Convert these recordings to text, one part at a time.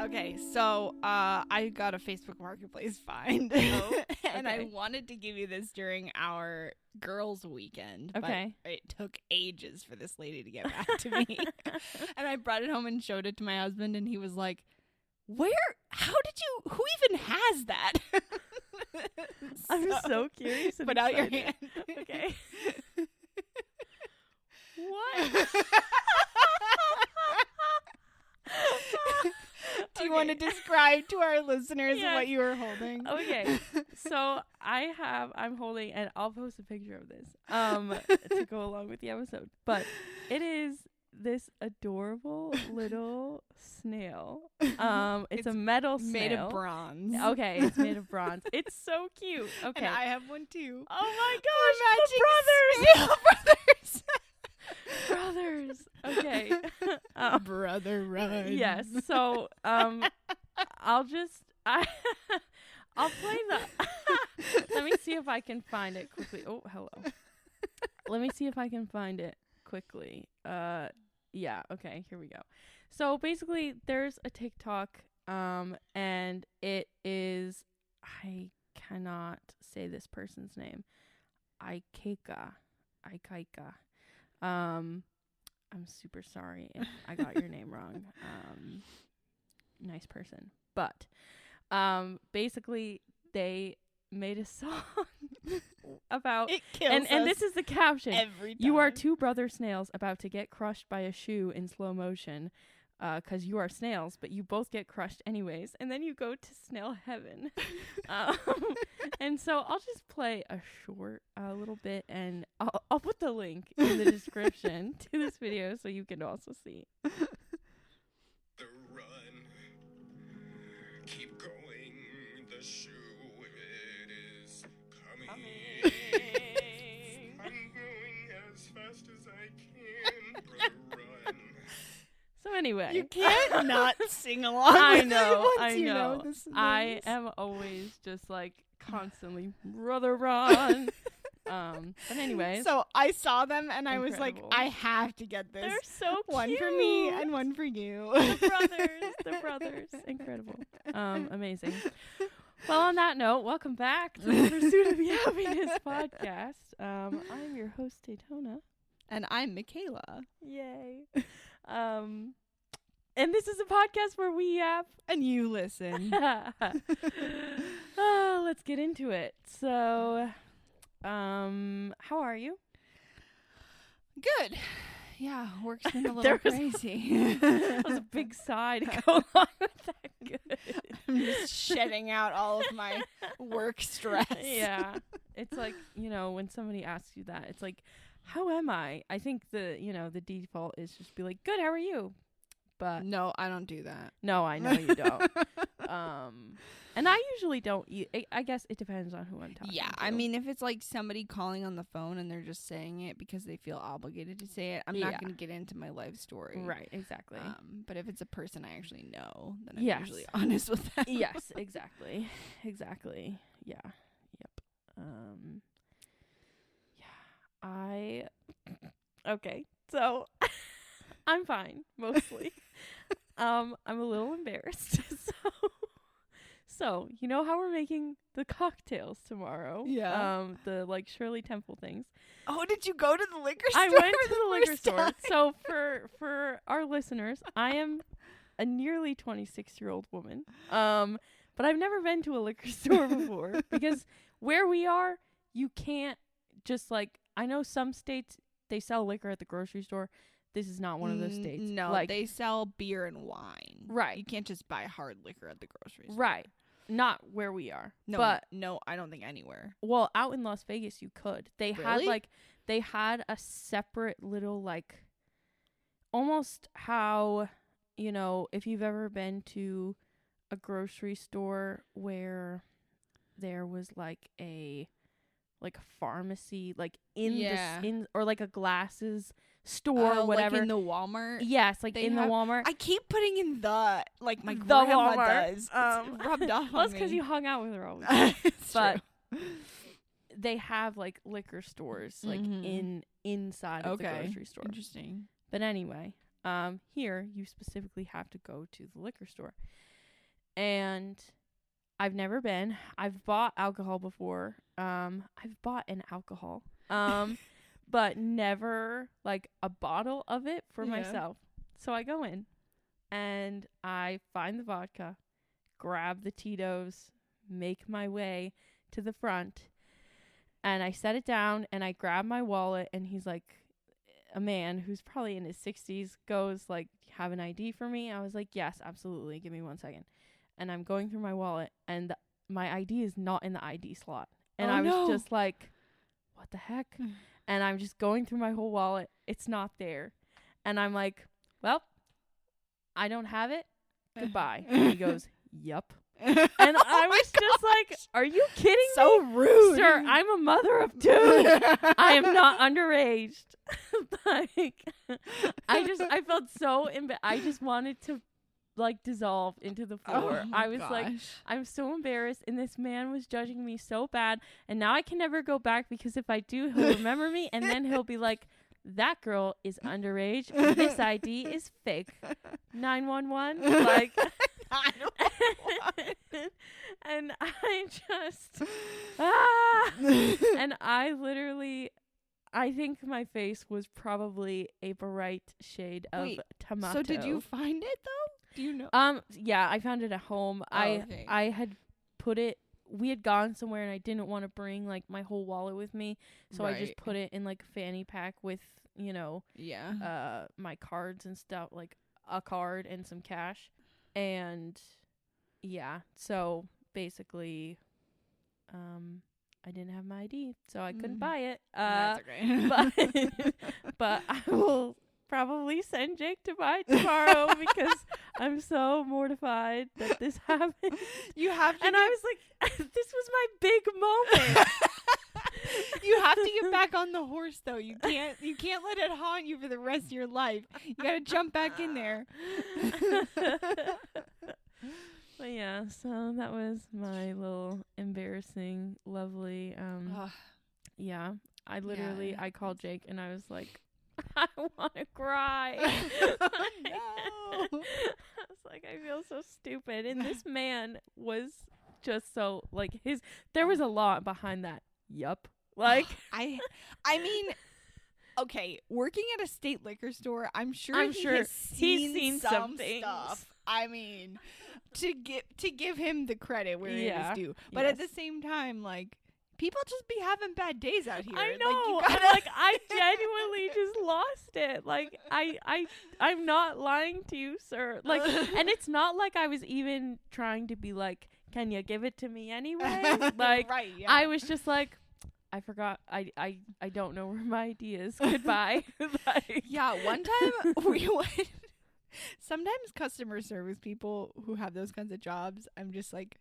Okay, so I got a Facebook Marketplace find. Oh, and I okay. wanted to give you this during our girls' weekend. Okay. But it took ages for this lady to get back to me. And I brought it home and showed it to my husband, and he was like, how did you, who even has that? I'm so curious. And Put out your excited. hand. Okay. What? Do you want to describe to our listeners Yes. what you were holding? Okay. So I'm holding, and I'll post a picture of this to go along with the episode. But it is this adorable little snail. It's a metal snail. Made of bronze. Okay, it's made of bronze. It's so cute. Okay. And I have one too. Oh my gosh, We're matching snail brothers. brothers. Okay. Brother run. Yes. So I'll play the let me see if I can find it quickly. Oh, hello. Let me see if I can find it quickly. Yeah, okay, here we go. So basically there's a TikTok and it is, I cannot say this person's name. Ikaika. I'm super sorry if I got your name wrong. Nice person. But basically they made a song about It kills and this is the caption. every time. You are two brother snails about to get crushed by a shoe in slow motion. 'Cause you are snails, but you both get crushed anyways, and then you go to snail heaven. And so I'll just play a short little bit, and I'll put the link in the description to this video so you can also see. The run, keep going, the shoe, it is coming. I'm going as fast as I can, brother, run. So anyway, You can't not sing along. I with know, it once I you know. this I lyrics. am always just like constantly brother run. But anyways, So I saw them and I was like, Incredible. I have to get this. they're so one cute. for me and one for you. The brothers, incredible, amazing. Well, on that note, welcome back to the Pursuit of Happiness podcast. I'm your host, Daytona. And I'm Michaela. Yay. And this is a podcast where we And you listen. let's get into it. So, how are you? Good. Yeah, work's been a little There was- crazy. That was a big sigh to go along with that. Good. I'm just shedding out all of my work stress. Yeah. It's like, when somebody asks you that, it's like, how am I? I think the default is just be like, good, how are you? But No, I don't do that. no, I know you don't. And I usually don't. I guess it depends on who I'm talking Yeah, to. I mean, if it's like somebody calling on the phone and they're just saying it because they feel obligated to say it, I'm Yeah. not going to get into my life story. Right, exactly. But if it's a person I actually know, then I'm Yes. usually honest with them. Yes, exactly. Yeah. Yep. Okay. So I'm fine mostly. I'm a little embarrassed. So you know how we're making the cocktails tomorrow? Yeah. The like Shirley Temple things. Oh, did you go to the liquor I store? went for to the liquor first store. time? So for our listeners, I am a nearly 26-year-old woman. But I've never been to a liquor store before because where we are, you can't just like, I know some states they sell liquor at the grocery store. This is not one of those states. No, like, they sell beer and wine. Right. You can't just buy hard liquor at the grocery store. right. Not where we are. No, But no, I don't think anywhere. well, out in Las Vegas you could. They Really? had a separate little like almost how, if you've ever been to a grocery store where there was like a pharmacy like Yeah. or like a glasses store or whatever. Like in the Walmart. Yes, like they in the have- Walmart. I keep putting in my The grandma Walmart. does. It's rubbed off Well, on it's because me. you hung out with her all week. It's But true. they have like liquor stores like Mhm. inside of the Okay. grocery store. Interesting. But anyway, here you specifically have to go to the liquor store. and I've never been. I've bought alcohol before. I've bought an alcohol. But never like a bottle of it for Yeah. myself. So I go in and I find the vodka, grab the Tito's, make my way to the front, and I set it down and I grab my wallet, and he's like, a man who's probably in his 60s goes like, have an ID for me? I was like, yes, absolutely. Give me 1 second. And I'm going through my wallet, and my ID is not in the ID slot. And Oh, I was no. just like, what the heck? And I'm just going through my whole wallet. It's not there. And I'm like, well, I don't have it. Goodbye. And he goes, yup. And I was just like, are you kidding me? So rude. Sir, I'm a mother of 2. I am not underage. Like, I felt so I just wanted to like dissolve into the floor. Oh my I was like, gosh. I'm so embarrassed, and this man was judging me so bad, and now I can never go back, because if I do, he'll remember me, and then he'll be like, that girl is underage, and this ID is fake. 911, like, I don't and I just, and I literally, I think my face was probably a bright shade of Wait, tomato. So did you find it though? Do you know? Yeah, I found it at home. Okay. I had put it, we had gone somewhere and I didn't want to bring like my whole wallet with me, so I just Right. put it in like a fanny pack with, you know, Yeah. my cards and stuff, like a card and some cash. And yeah, so basically I didn't have my ID, so I couldn't buy it. That's okay. But I will probably send Jake to buy it tomorrow because I'm so mortified that this happened. You have to And I was like, this was my big moment. you have to get back on the horse though. You can't let it haunt you for the rest of your life. You gotta jump back in there. But yeah, so that was my little embarrassing, lovely, Ugh. yeah. I literally, Yeah. I called Jake and I was like, I want to cry. No. I was like, I feel so stupid. And this man was just so, like, there was a lot behind that. Yup. Like, I mean, okay, working at a state liquor store, I'm sure I'm he sure has he's seen some some things. stuff. I mean, to give him the credit where Yeah, it is due. But at the yes. same time, like, people just be having bad days out here. I Like, know. you I'm gotta- like, I genuinely just lost it. Like, I'm not lying to you, sir. Like, and it's not like I was even trying to be like, can you give it to me anyway? Like, right, yeah. I was just like, I forgot. I don't know where my ID is. Goodbye. Like, Yeah, one time we went. Sometimes customer service people who have those kinds of jobs, I'm just like,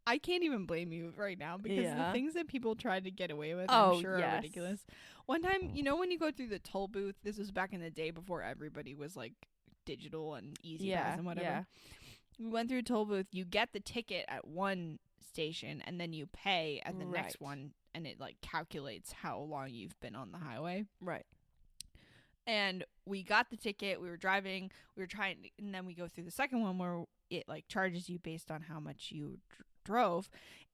I can't even blame you right now because Yeah. the things that people try to get away with, Oh, I'm sure yes. are ridiculous. One time, you know, when you go through the toll booth, this was back in the day before everybody was like digital and easy pass yeah, and whatever. yeah. We went through a toll booth. You get the ticket at one station and then you pay at the next Right. one, and it like calculates how long you've been on the highway. Right. And we got the ticket, we were driving, we were trying, and then we go through the second one where it like charges you based on how much you drove,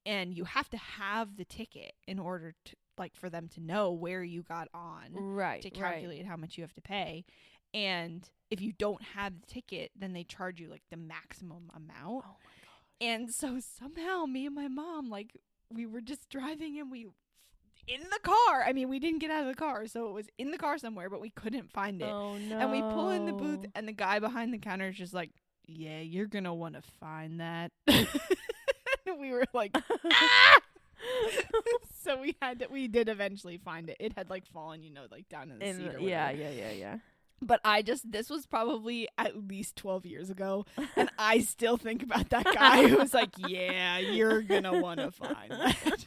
and you have to have the ticket in order to like for them to know where you got on Right. to calculate how much you have to pay. And if you don't have the ticket, then they charge you like the maximum amount. Oh And so somehow me and my mom, like, we were just driving and in the car. I mean, we didn't get out of the car, so it was in the car somewhere, but we couldn't find it. Oh no. And we pull in the booth, and the guy behind the counter is just like, yeah, you're going to want to find that. And we were like, ah! So we did eventually find it. It had like fallen, you know, like down in the seat or whatever. Yeah. But this was probably at least 12 years ago, and I still think about that guy who was like, yeah, you're going to want to find that.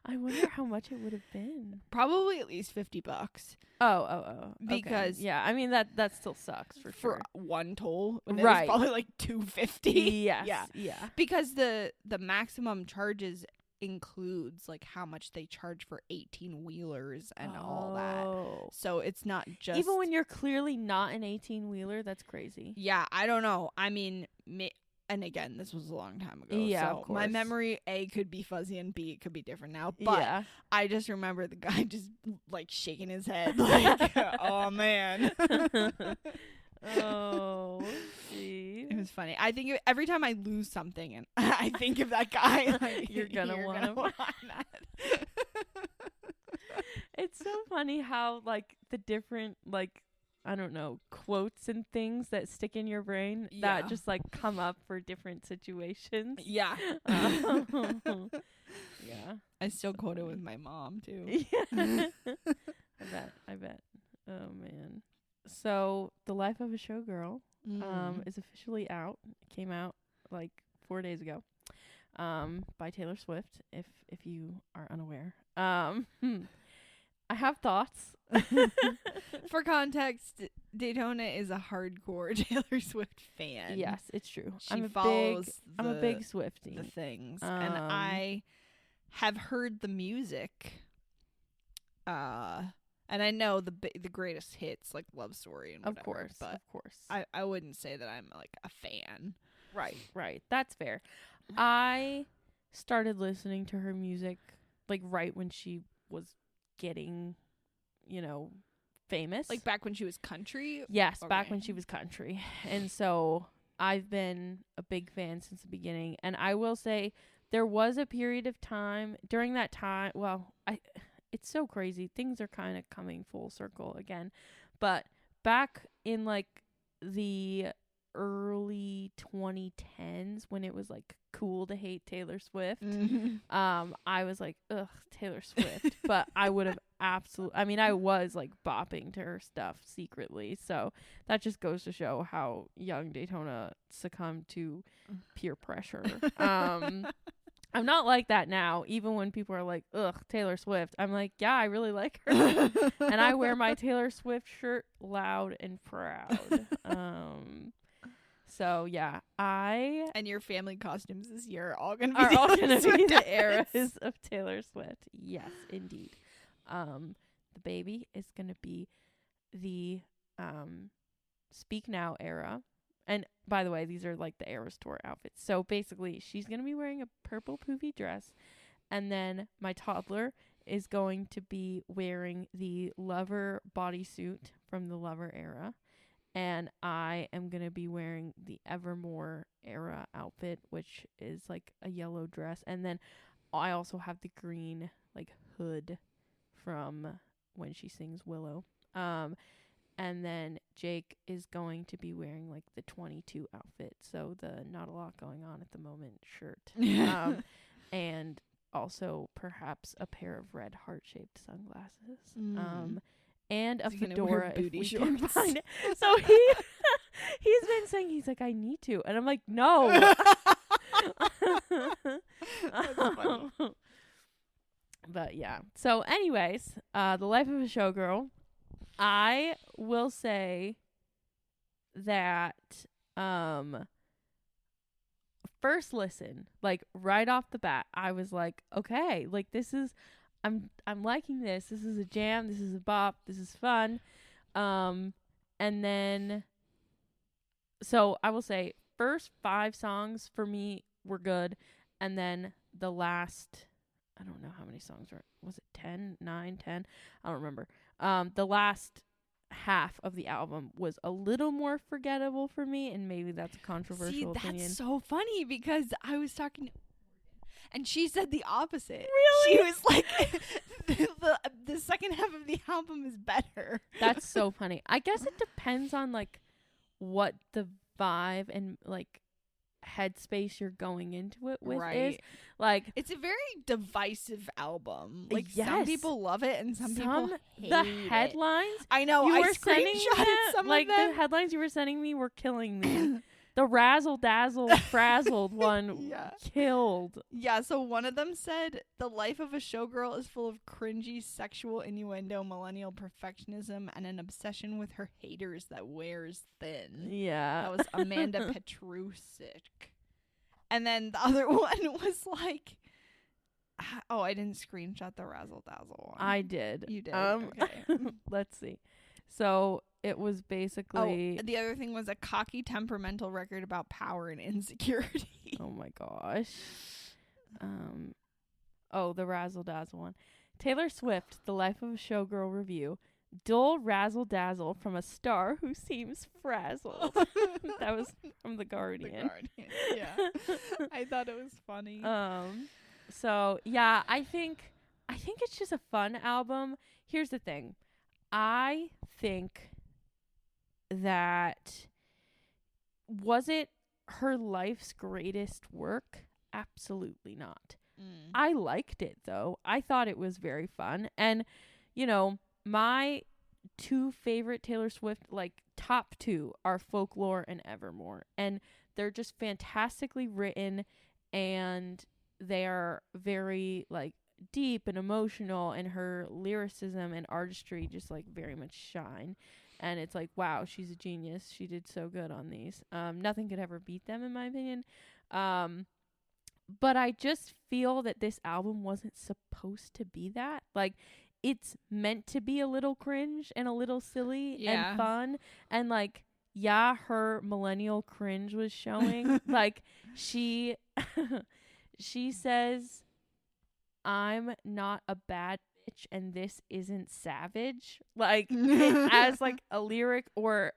I wonder how much it would have been. Probably at least $50 Oh. Because- okay. Yeah, I mean that still sucks for for sure. one toll. When Right. It was probably like $250. Yes. Yeah. Yeah. Because the maximum charges includes like how much they charge for 18 wheelers and all that. Oh. So it's not just Even when you're clearly not an 18-wheeler, that's crazy. Yeah, I don't know. I mean, and again, this was a long time ago. Yeah, so of my course. memory A could be fuzzy and B it could be different now. But yeah. I just remember the guy just like shaking his head like, oh man. Oh, see. It was funny. I think every time I lose something and I think of that guy, like, You're gonna want him. that. It's so funny how like the different like I don't know quotes and things that stick in your brain Yeah. that just like come up for different situations. Yeah. Yeah. I still quote it with my mom too. Yeah. I bet. Oh man. So The Life of a Showgirl is officially out. It came out like 4 days ago. By Taylor Swift, if you are unaware. I have thoughts. For context, Daytona is a hardcore Taylor Swift fan. Yes, it's true. She follows I'm a big Swiftie. the things, and I have heard the music. And I know the greatest hits like Love Story and whatever, but of course. I wouldn't say that I'm like a fan. Right. That's fair. I started listening to her music like right when she was getting, famous. Like back when she was country. Yes, back Okay. when she was country. And so I've been a big fan since the beginning. And I will say there was a period of time during that time. Well, it's so crazy. Things are kind of coming full circle again. But back in like the early 2010s when it was like cool to hate Taylor Swift, I was like, ugh, Taylor Swift. But I would have I was like bopping to her stuff secretly. So that just goes to show how young Daytona succumbed to peer pressure. I'm not like that now. Even when people are like, ugh, Taylor Swift, I'm like, yeah, I really like her. And I wear my Taylor Swift shirt loud and proud. So yeah, And your family costumes this year are all gonna be are all Taylor gonna be Swift the outfits. eras of Taylor Swift. Yes, indeed. The baby is gonna be the Speak Now era. And by the way, these are like the Eras Tour outfits. So basically, she's going to be wearing a purple poofy dress. And then my toddler is going to be wearing the Lover bodysuit from the Lover era. And I am going to be wearing the Evermore era outfit, which is like a yellow dress. And then I also have the green like hood from when she sings Willow. And then Jake is going to be wearing like the 22 outfit, so the not a lot going on at the moment shirt. And also perhaps a pair of red heart-shaped sunglasses. And a Is he gonna wear fedora if booty we can shorts? find it. So he's been saying, he's like, I need to. And I'm like, no. That's funny. But yeah. So anyways, The Life of a Showgirl. I will say that first listen, like right off the bat, I was like, okay, like this is I'm liking this. This is a jam, this is a bop, this is fun. And then so I will say first 5 songs for me were good, and then the last, I don't know how many songs was it 10, 9, 10? I don't remember. The last half of the album was a little more forgettable for me, and maybe that's a controversial opinion. That's so funny because I was talking to, and she said the opposite. Really? She was like, the second half of the album is better. That's so funny. I guess it depends on like what the vibe and like headspace you're going into it with is. Right. Like, It's a very divisive album. Like some Yes. people love it and some people hate the it. headlines I know. you I were sending me, screenshotted some like of them. the headlines you were sending me were killing me. The razzle dazzle frazzled one Yeah. killed. Yeah, so one of them said, the life of a showgirl is full of cringy sexual innuendo, millennial perfectionism, and an obsession with her haters that wears thin. Yeah. That was Amanda Petrusik. And then the other one was like, Oh, I didn't screenshot the Razzle Dazzle one. I did. You did. Okay. Let's see. So it was basically. Oh, the other thing was a cocky, temperamental record about power and insecurity. Oh my gosh. Oh, the Razzle Dazzle one. Taylor Swift, The Life of a Showgirl Review. Dull razzle dazzle from a star who seems frazzled. That was from The Guardian. Yeah. I thought it was funny. So yeah, I think it's just a fun album. Here's the thing. I think that was it her life's greatest work? Absolutely not. I liked it though. I thought it was very fun. And you know, my two favorite Taylor Swift, like top two, are Folklore and Evermore. And they're just fantastically written, and they are very like deep and emotional, and her lyricism and artistry just like very much shine. And it's like, wow, she's a genius. She did so good on these. Nothing could ever beat them in my opinion. But I just feel that this album wasn't supposed to be that. Like, it's meant to be a little cringe and a little silly and fun. And like, yeah, her millennial cringe was showing. Like, she says, I'm not a bad bitch and this isn't savage. Like, as like a lyric, or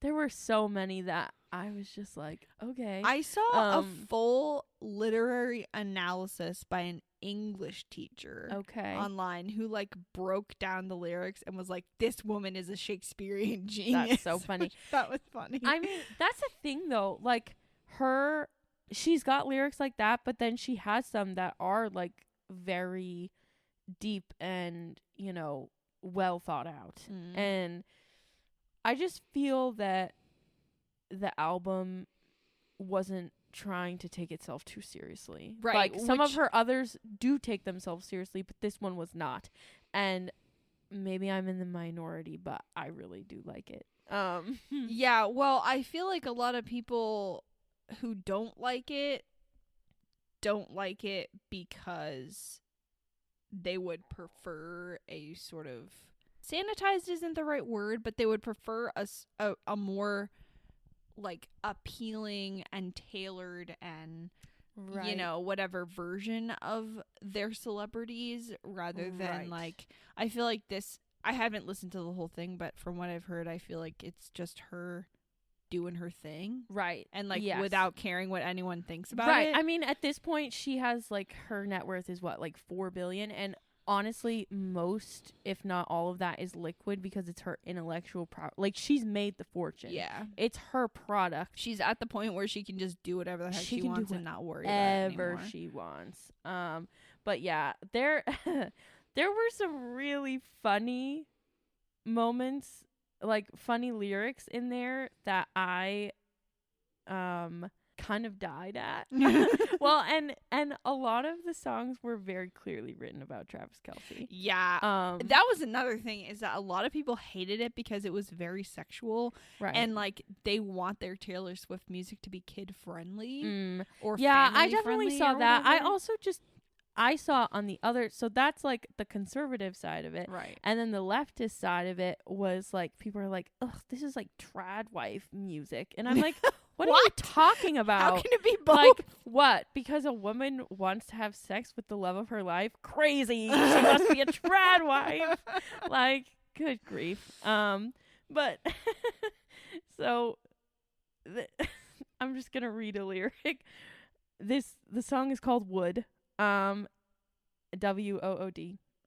there were so many that I was just like, okay. I saw a full literary analysis by an English teacher online who like broke down the lyrics and was like, this woman is a Shakespearean genius. That's so funny. That was funny. I mean, that's the thing though. Like, she's got lyrics like that, but then she has some that are like very deep and, you know, well thought out. And I just feel that the album wasn't trying to take itself too seriously. Right. Like, some of her others do take themselves seriously, but this one was not. And maybe I'm in the minority, but I really do like it. Yeah, well, I feel like a lot of people who don't like it because they would prefer a sort of sanitized isn't the right word, but they would prefer a more like appealing and tailored and you know, whatever version of their celebrities rather than like, I feel like this, I haven't listened to the whole thing, but from what I've heard, I feel like it's just her doing her thing. Right. And like without caring what anyone thinks about it. I mean, at this point she has like, her net worth is what, like $4 billion, and honestly, most, if not all of that, is liquid because it's her intellectual like, she's made the fortune. Yeah. It's her product. She's at the point where she can just do whatever the heck she wants and not worry about it anymore. She wants. But yeah, there were some really funny moments, like funny lyrics in there that I kind of died at. Well, and a lot of the songs were very clearly written about Travis Kelce. Yeah. That was another thing, is that a lot of people hated it because it was very sexual. Right. And like, they want their Taylor Swift music to be kid friendly or I definitely saw that. I saw on the other, so that's like the conservative side of it. Right. And then the leftist side of it was like, people are like, ugh, this is like trad wife music. And I'm like, what are you talking about? How can it be both? Like, what? Because a woman wants to have sex with the love of her life? Crazy. She must be a trad wife. Like, good grief. But, so, I'm just gonna read a lyric. The song is called Wood. WOOD.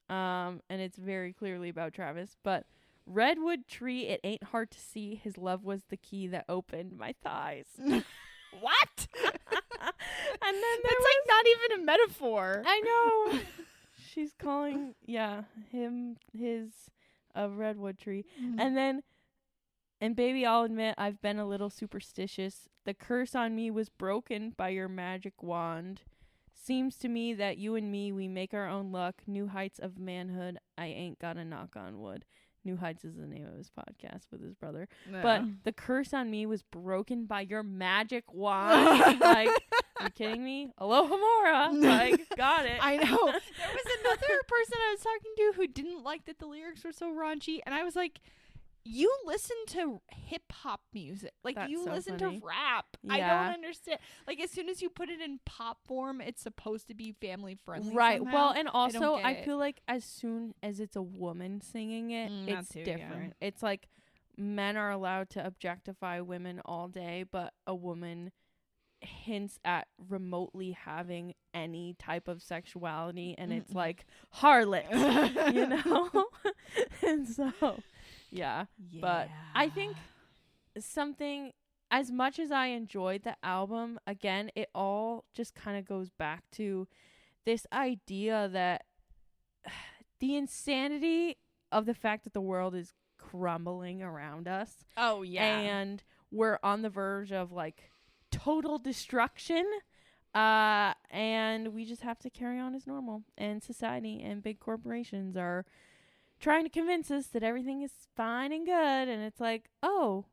And it's very clearly about Travis, but redwood tree, it ain't hard to see, his love was the key that opened my thighs. What? And then that's like not even a metaphor. I know. She's calling him his redwood tree. And baby, I'll admit I've been a little superstitious. The curse on me was broken by your magic wand. Seems to me that you and me, we make our own luck. New heights of manhood. I ain't gotta knock on wood. New Heights is the name of his podcast with his brother. Yeah. But the curse on me was broken by your magic wand. Like, you kidding me? Alohomora. Like, got it. I know. There was another person I was talking to who didn't like that the lyrics were so raunchy, and I was like, you listen to hip hop music. Like, That's you so listen funny. to rap. I Yeah. don't understand. Like, as soon as you put it in pop form, it's supposed to be family friendly. Right. somehow. Well, and also get I it. feel like as soon as it's a woman singing it, That it's too, yeah. different. It's like men are allowed to objectify women all day, but a woman hints at remotely having any type of sexuality, and it's like harlot, you know? And so, yeah. But I think something, as much as I enjoyed the album, again, it all just kind of goes back to this idea that the insanity of the fact that the world is crumbling around us, Oh, yeah. and we're on the verge of like total destruction, and we just have to carry on as normal, and society and big corporations are trying to convince us that everything is fine and good, and it's like, oh,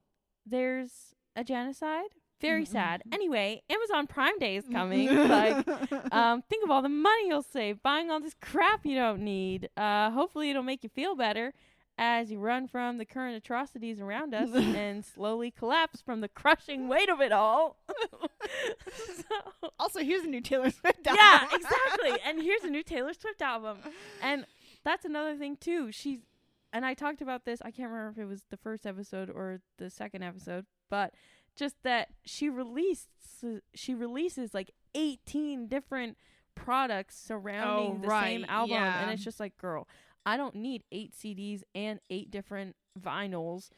there's a genocide? Very sad. Anyway, Amazon Prime Day is coming. Like, think of all the money you'll save buying all this crap you don't need. Hopefully it'll make you feel better as you run from the current atrocities around us and slowly collapse from the crushing weight of it all. So, Also, here's a new Taylor Swift album. yeah, exactly. And here's a new Taylor Swift album. And that's another thing too. And I talked about this, I can't remember if it was the first episode or the second episode, but just that she releases like 18 different products surrounding the same album, and it's just like, girl, I don't need 8 CDs and 8 different vinyls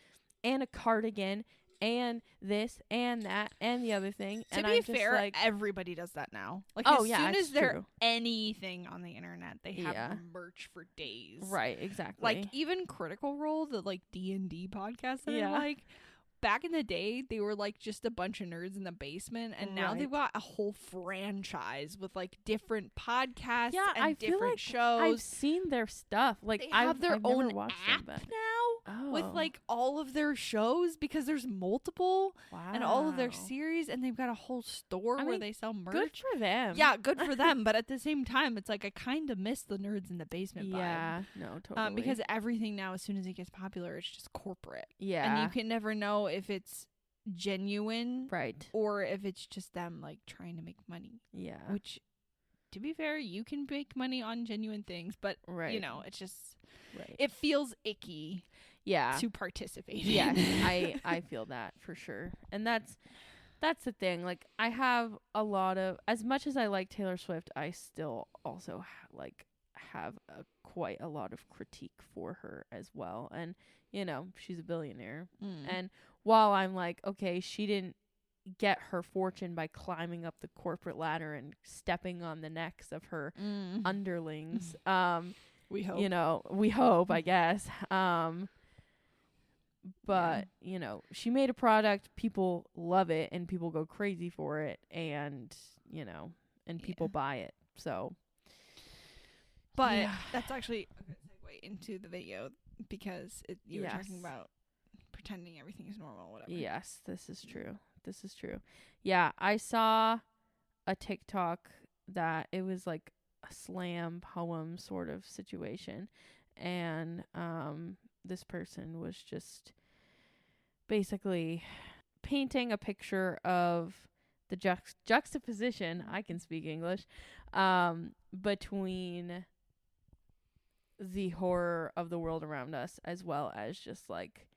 and a cardigan and this and that and the other thing. To and be I'm just fair, like, everybody does that now. Like, Oh, as yeah, soon it's as there's true. anything on the internet, they have Yeah. merch for days. right, exactly. Like, even Critical Role, the like D&D podcast that Yeah. I like, back in the day, they were like just a bunch of nerds in the basement, and now they've Right. got a whole franchise with like different podcasts Yeah, and I feel different like shows. I've seen their stuff. Like, They have their I've never own watched app them, but now with Oh. like all of their shows, because there's multiple wow. and all of their series, and they've got a whole store I where mean, they sell merch. Good for them. Yeah, good for them. But at the same time, it's like I kind of miss the nerds in the basement Yeah. No, vibe. totally. Because everything now, as soon as it gets popular, it's just corporate. yeah. And you can never know if it's genuine right. or if it's just them like trying to make money. Yeah. Which, to be fair, you can make money on genuine things, but right. you know, it's just Right. it feels icky yeah. to participate. Yes, in. I feel that for sure. And that's the thing. Like, I have a lot of, as much as I like Taylor Swift, I still also have quite a lot of critique for her as well. And you know, she's a billionaire. And while I'm like, okay, she didn't get her fortune by climbing up the corporate ladder and stepping on the necks of her underlings. We hope. You know, we hope, I guess. But, you know, she made a product, people love it, and people go crazy for it, and, you know, and people buy it. So. But Yeah. that's actually a good segue into the video, because you were talking Yes. about pretending everything is normal, whatever. Yes, this is true. This is true. Yeah, I saw a TikTok that it was like a slam poem sort of situation, and this person was just basically painting a picture of the juxtaposition, I can speak English, between the horror of the world around us as well as just like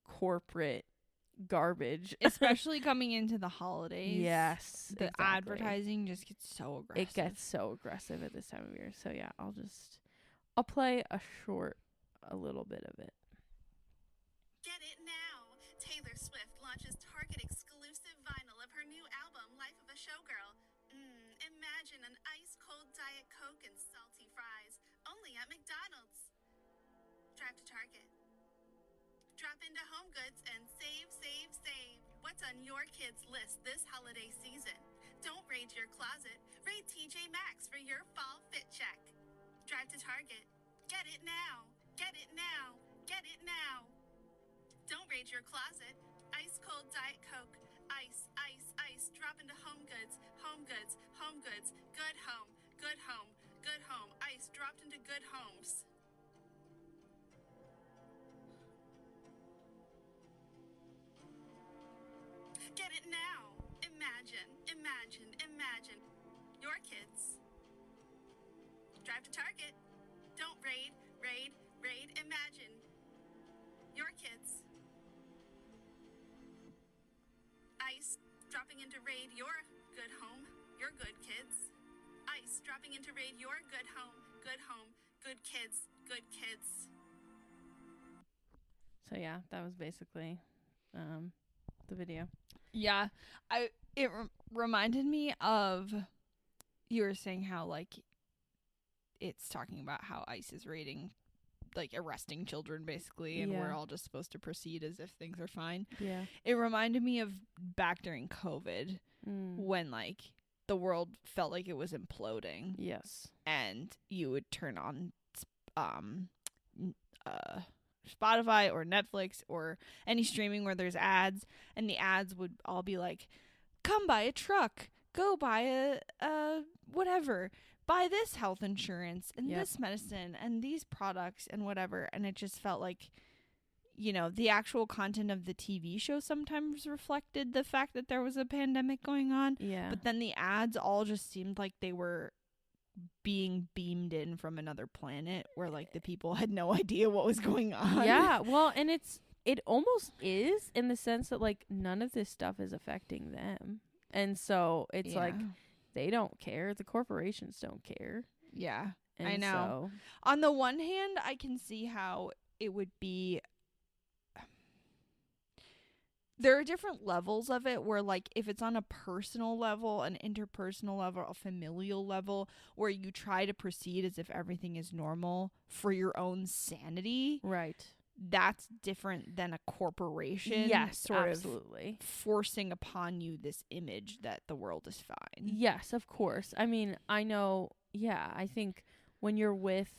corporate garbage. Especially coming into the holidays. Yes, The exactly. advertising just gets so aggressive. It gets so aggressive at this time of year. So yeah, I'll play a little bit of it. Get it now! Taylor Swift launches Target exclusive vinyl of her new album, Life of a Showgirl. Imagine an ice-cold Diet Coke and salty fries, only at McDonald's. Drive to Target. Drop into Home Goods and save, save, save. What's on your kids' list this holiday season? Don't raid your closet. Raid TJ Maxx for your fall fit check. Drive to Target. Get it now. Get it now. Get it now. Don't raid your closet. Ice cold Diet Coke. Ice, ice, ice Ice drop into home goods, home goods, home goods, good home, good home, good home. Ice dropped into good homes. Get it now. Imagine, imagine, imagine. Your kids. Drive to Target. Don't raid, raid, raid. Imagine. Your kids. Ice dropping into raid your good home. Your good kids. Ice dropping into raid your good home. Good home. Good kids. Good kids. So yeah, that was basically the video. Yeah, it reminded me of, you were saying how like it's talking about how ICE is raiding, like arresting children basically, and we're Yeah. all just supposed to proceed as if things are fine. Yeah. It reminded me of back during COVID Mm. when like the world felt like it was imploding, Yes. and you would turn on Spotify or Netflix or any streaming where there's ads, and the ads would all be like, come buy a truck, go buy a whatever, buy this health insurance and Yep. this medicine and these products and whatever. And it just felt like, you know, the actual content of the TV show sometimes reflected the fact that there was a pandemic going on, Yeah. but then the ads all just seemed like they were being beamed in from another planet where like the people had no idea what was going on. Yeah. Well, and it almost is in the sense that like none of this stuff is affecting them. And so it's like they don't care. The corporations don't care. yeah. And I know. So, On the one hand, I can see how it would be. There are different levels of it where, like, if it's on a personal level, an interpersonal level, a familial level, where you try to proceed as if everything is normal for your own sanity, right. that's different than a corporation Yes, sort absolutely. of forcing upon you this image that the world is fine. Yes, of course. I mean, I know, yeah, I think when you're with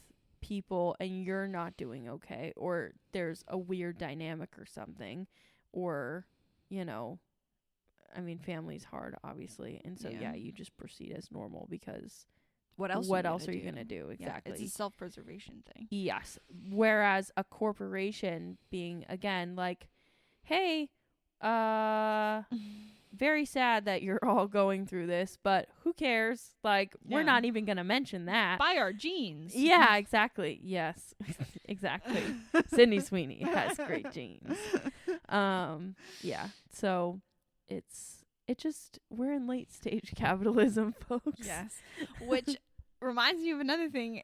people and you're not doing okay, or there's a weird dynamic or something, or, you know, I mean, family's hard, obviously. And so, Yeah. yeah, you just proceed as normal because What else? what else are you going to do? Exactly. Yeah, it's a self-preservation thing. Yes. Whereas a corporation being, again, like, hey, very sad that you're all going through this, but who cares? Like, we're Yeah. not even going to mention that. Buy our jeans. Yeah, exactly. Yes, exactly. Sydney Sweeney has great genes. Yeah. So we're in late stage capitalism, folks. Yes. Which reminds me of another thing.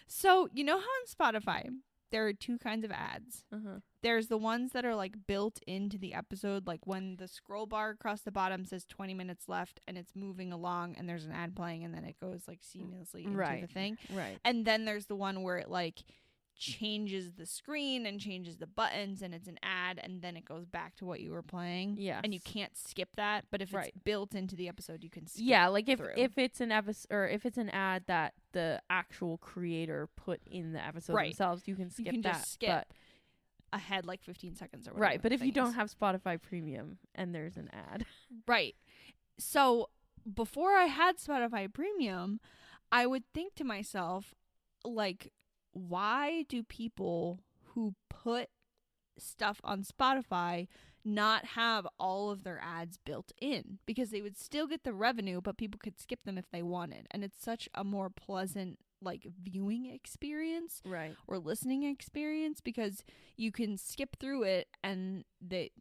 So you know how on Spotify there are two kinds of ads. Uh-huh. There's the ones that are like built into the episode, like when the scroll bar across the bottom says 20 minutes left and it's moving along and there's an ad playing and then it goes like seamlessly into Right. the thing. Right. And then there's the one where it like changes the screen and changes the buttons and it's an ad and then it goes back to what you were playing. Yes. And you can't skip that, but if Right. it's built into the episode, you can skip. Yeah, like if through. it's an episode or if it's an ad that the actual creator put in the episode Right. themselves, you can skip can that. just skip But, ahead like 15 seconds or whatever. right, but if the you thing don't is. have Spotify Premium and there's an ad. Right. So before I had Spotify Premium, I would think to myself, like, why do people who put stuff on Spotify not have all of their ads built in? Because they would still get the revenue, but people could skip them if they wanted. And it's such a more pleasant, like, viewing experience Right. or listening experience because you can skip through it and they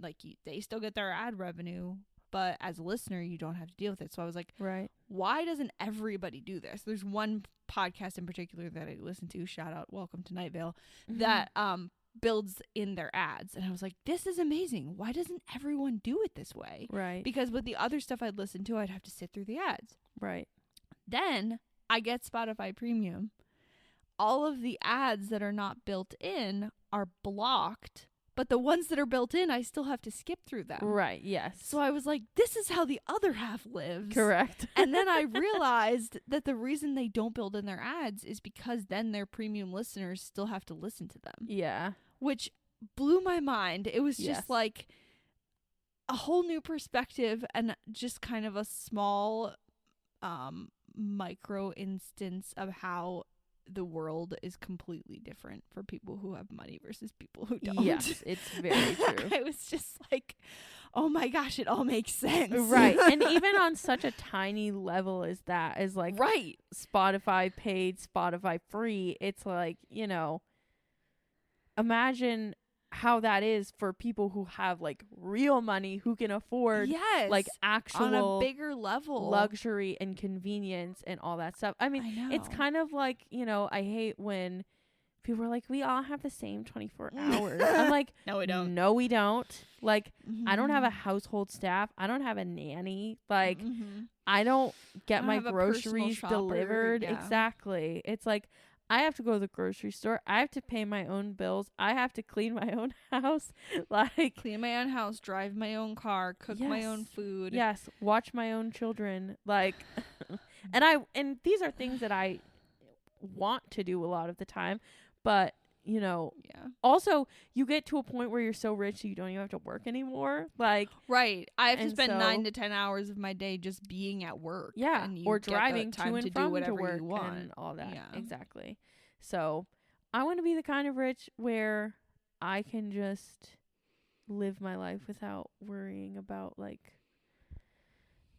still get their ad revenue, but as a listener you don't have to deal with it. So I was like, Right. why doesn't everybody do this? There's one podcast in particular that I listen to, shout out, welcome to Night Vale, that builds in their ads, and I was like, this is amazing. Why doesn't everyone do it this way? Right. Because with the other stuff I'd listen to, I'd have to sit through the ads. Right. Then I get Spotify Premium. All of the ads that are not built in are blocked, but the ones that are built in, I still have to skip through them. Right. Yes. So I was like, this is how the other half lives. correct. And then I realized that the reason they don't build in their ads is because then their premium listeners still have to listen to them, Yeah. which blew my mind. It was Yes. just like, a whole new perspective and just kind of a small micro instance of how the world is completely different for people who have money versus people who don't. Yes, it's very true. I was just like, oh my gosh, it all makes sense. Right. And even on such a tiny level as that, as like right. Spotify paid, Spotify free, it's like, you know, imagine how that is for people who have like real money, who can afford Yes. like actual on a bigger level. luxury and convenience and all that stuff. I mean, I it's know. kind of like, you know, I hate when people are like, we all have the same 24 hours. I'm like, No, we don't. no, we don't. Like, I don't have a Mhm. household staff. I don't have a nanny. Like, Mhm. I don't get don't my have a personal groceries shopper, delivered. yeah. Exactly. It's like, I have to go to the grocery store. I have to pay my own bills. I have to clean my own house. Like, Clean my own house, drive my own car, cook my own Yes. food. yes, watch my own children. Like, and these are things that I want to do a lot of the time, but you know, Yeah. also you get to a point where you're so rich you don't even have to work anymore. Like, Right. I have to And spend so- 9 to 10 hours of my day just being at work. yeah, and you or get the driving time to and do from whatever to work you want. and all that. Yeah. Exactly. So I want to be the kind of rich where I can just live my life without worrying about like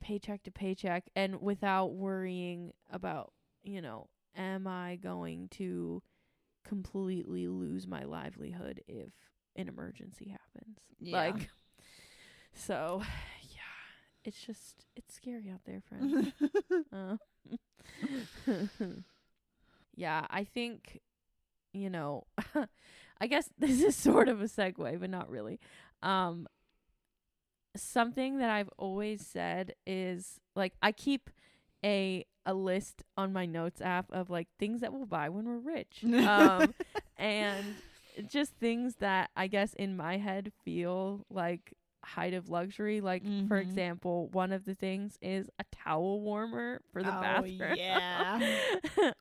paycheck to paycheck and without worrying about, you know, am I going to completely lose my livelihood if an emergency happens? Yeah. Like, so yeah, it's scary out there, friends. Yeah, I think, you know, I guess this is sort of a segue, but not really. Something that I've always said is like I keep a list on my notes app of like things that we'll buy when we're rich. And just things that I guess in my head feel like height of luxury. Like for Mhm. example, one of the things is a towel warmer for the Oh, bathroom. yeah.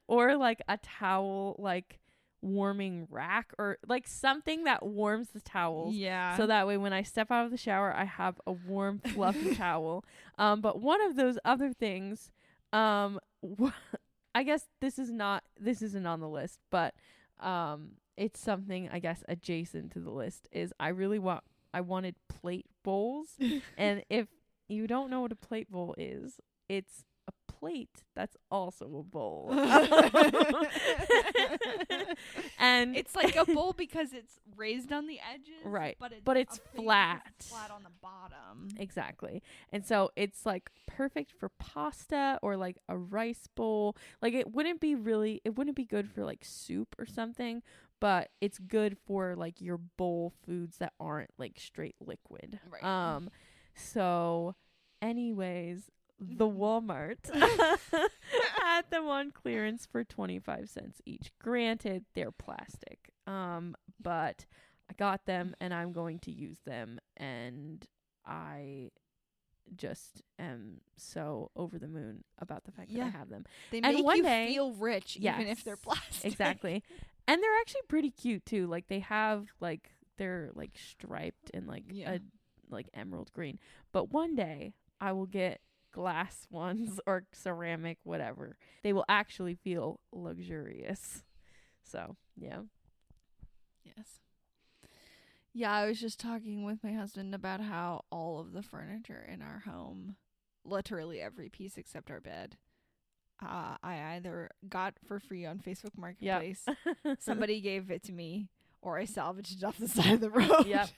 Or like a towel like warming rack or like something that warms the towels. Yeah. So that way when I step out of the shower I have a warm fluffy towel. But one of those other things, I guess this isn't on the list, but it's something I guess adjacent to the list is I wanted plate bowls. And if you don't know what a plate bowl is, it's a plate that's also a bowl. And it's like a bowl because it's raised on the edges. Right, But it's, but it's a plate because flat. it's flat on the bottom. exactly. And so it's like perfect for pasta or like a rice bowl. Like it wouldn't be good for like soup or something, but it's good for like your bowl foods that aren't like straight liquid. Right. So anyways, the Walmart had them on clearance for 25 cents each. Granted, they're plastic. But I got them and I'm going to use them, and I just am so over the moon about the fact that I Yeah. have them. They And make one you day- feel rich even if they're Yes, plastic. Exactly. And they're actually pretty cute too. Like they have like they're like striped and like Yeah. a like emerald green. But one day I will get glass ones or ceramic, whatever. They will actually feel luxurious. So, yeah. Yes. Yeah, I was just talking with my husband about how all of the furniture in our home, literally every piece except our bed, I either got for free on Facebook Marketplace, somebody gave it to me, or I salvaged it off the side of the road. Yep.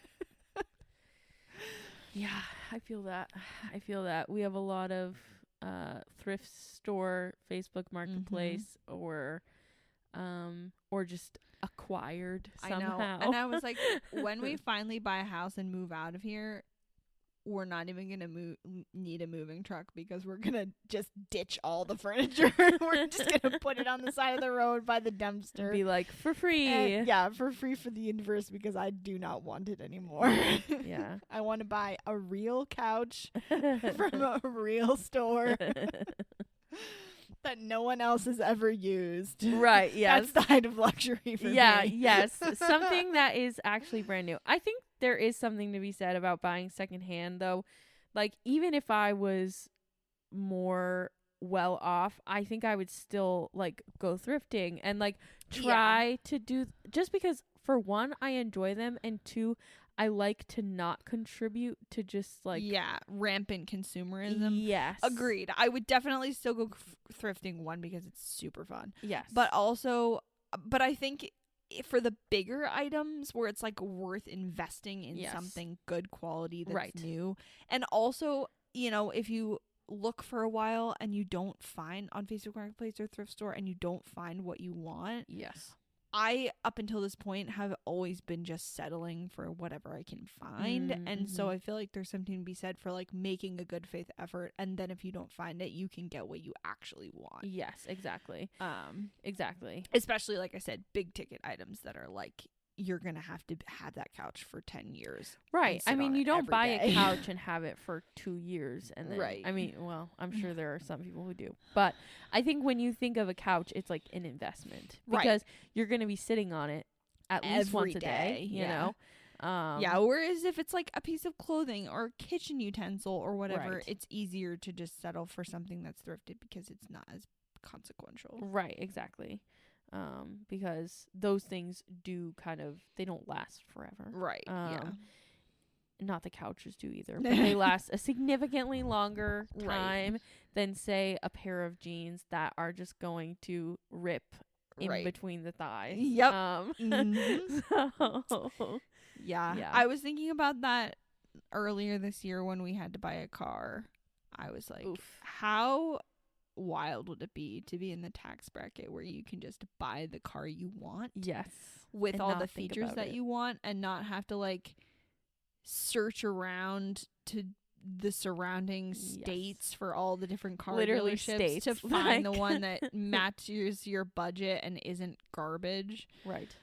Yeah, I feel that. We have a lot of thrift store, Facebook Marketplace, or just acquired somehow. I know. And I was like, when we finally buy a house and move out of here, we're not even gonna need a moving truck because we're gonna just ditch all the furniture. We're just gonna put it on the side of the road by the dumpster. Be like, for free. And, yeah, for free for the universe because I do not want it anymore. Yeah. I want to buy a real couch from a real store. that no one else has ever used. Right, yes. That's the height of luxury for Yeah, me. yes. Something that is actually brand new. I think there is something to be said about buying secondhand, though. Like, even if I was more well off, I think I would still, like, go thrifting and, like, try to do, just because, for one, I enjoy them, and two, I like to not contribute to just, like, yeah, rampant consumerism. yes. Agreed. I would definitely still go thrifting, one, because it's super fun. Yes. But also, I think for the bigger items where it's like worth investing in Yes. something good quality that's Right. new. And also, you know, if you look for a while and you don't find on Facebook Marketplace or thrift store and you don't find what you want, yes. I, up until this point, have always been just settling for whatever I can find. And so I feel like there's something to be said for like making a good faith effort, and then if you don't find it, you can get what you actually want. Yes, exactly. Exactly. Especially, like I said, big ticket items that are like, you're gonna have to have that couch for 10 years. Right. I sit mean, on you it don't every buy day. a couch and have it for 2 years and then Right. I mean, well, I'm sure there are some people who do. But I think when you think of a couch, it's like an investment Right. because you're going to be sitting on it at least Every once a day, day, you yeah. know. Yeah, whereas if it's like a piece of clothing or kitchen utensil or whatever, Right. it's easier to just settle for something that's thrifted because it's not as consequential. Right, exactly. Because those things do kind of, they don't last forever. Right. Yeah. Not the couches do either, but they last a significantly longer Right. time than, say, a pair of jeans that are just going to rip in Right. between the thighs. Yep. Mhm. So, Yeah. Yeah. I was thinking about that earlier this year when we had to buy a car. I was like, oof. how wild would it be to be in the tax bracket where you can just buy the car you want Yes. with and all not the think features about that it. you want and not have to like search around to the surrounding states for all the different car Literally dealerships to states, find the like- one that matches your budget and isn't garbage. Right.